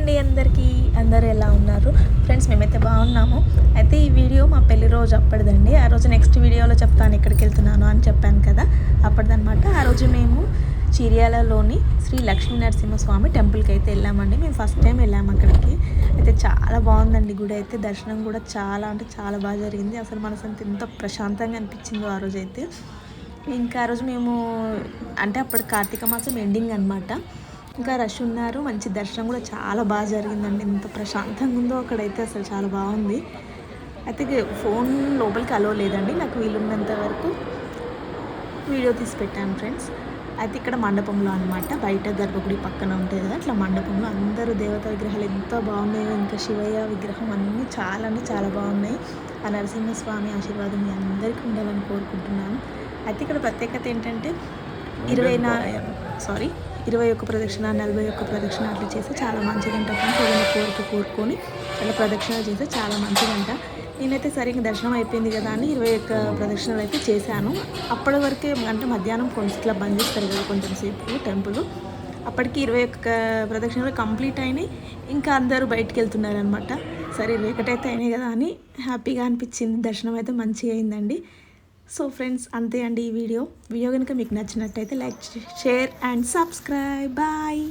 అండి అందరూ ఎలా ఉన్నారు ఫ్రెండ్స్? మేమైతే బాగున్నాము. అయితే ఈ వీడియో మా పెళ్లి రోజు అప్పటిదండి. ఆ రోజు నెక్స్ట్ వీడియోలో చెప్తాను ఎక్కడికి వెళ్తున్నాను అని చెప్పాను కదా, అప్పటిదనమాట. ఆ రోజు మేము చీర్యాలలోని శ్రీ లక్ష్మీ నరసింహస్వామి టెంపుల్కి అయితే వెళ్ళామండి. మేము ఫస్ట్ టైం వెళ్ళాము అక్కడికి. అయితే చాలా బాగుందండి గుడి అయితే. దర్శనం కూడా చాలా అంటే చాలా బాగా జరిగింది. అసలు మనసంతా ఎంత ప్రశాంతంగా అనిపించిందో ఆ రోజు అయితే. ఇంకా ఆ రోజు మేము అంటే అప్పుడు కార్తీక మాసం ఎండింగ్ అనమాట. ఇంకా రష్ ఉన్నారు, మంచి దర్శనం కూడా చాలా బాగా జరిగిందండి. ఎంత ప్రశాంతంగా ఉందో అక్కడైతే, అసలు చాలా బాగుంది. అయితే ఫోన్ లోపలికి అలో లేదండి, నాకు వీలున్నంత వరకు వీడియో తీసి పెట్టాను ఫ్రెండ్స్. అయితే ఇక్కడ మండపంలో అనమాట, బయట గర్భగుడి పక్కన ఉంటుంది కదా, అట్లా మండపంలో అందరూ దేవతా విగ్రహాలు ఎంత బాగున్నాయో. ఇంకా శివయ్య విగ్రహం అన్నీ చాలా అంటే చాలా బాగున్నాయి. ఆ నరసింహస్వామి ఆశీర్వాదం మీ అందరికీ ఉండాలని కోరుకుంటున్నాను. అయితే ఇక్కడ ప్రత్యేకత ఏంటంటే 21 ప్రదక్షిణ, 41 ప్రదక్షిణ అట్లా చేస్తే చాలా మంచిదంట ఫ్రెండ్స్. ఏదైనా కోరుకొని అట్లా ప్రదక్షిణలు చేస్తే చాలా మంచిదంట. నేనైతే సరిగ్గా దర్శనం అయిపోయింది కదా అని 21 ప్రదక్షిణలు అయితే చేశాను. అప్పటి వరకే అంటే మధ్యాహ్నం కొంచెం ఇట్లా బంద్ చేస్తారు కదా కొంచెం సేపు టెంపుల్. అప్పటికి 21 ప్రదక్షిణలు కంప్లీట్ అయినాయి. ఇంకా అందరూ బయటికి వెళ్తున్నారనమాట. సరే 21 అయితే అయినాయి కదా అని హ్యాపీగా అనిపించింది. దర్శనం అయితే మంచిగా అయిందండి. సో ఫ్రెండ్స్, అంతే అండి ఈ వీడియో కనుక మీకు నచ్చినట్టయితే like, share and subscribe. Bye.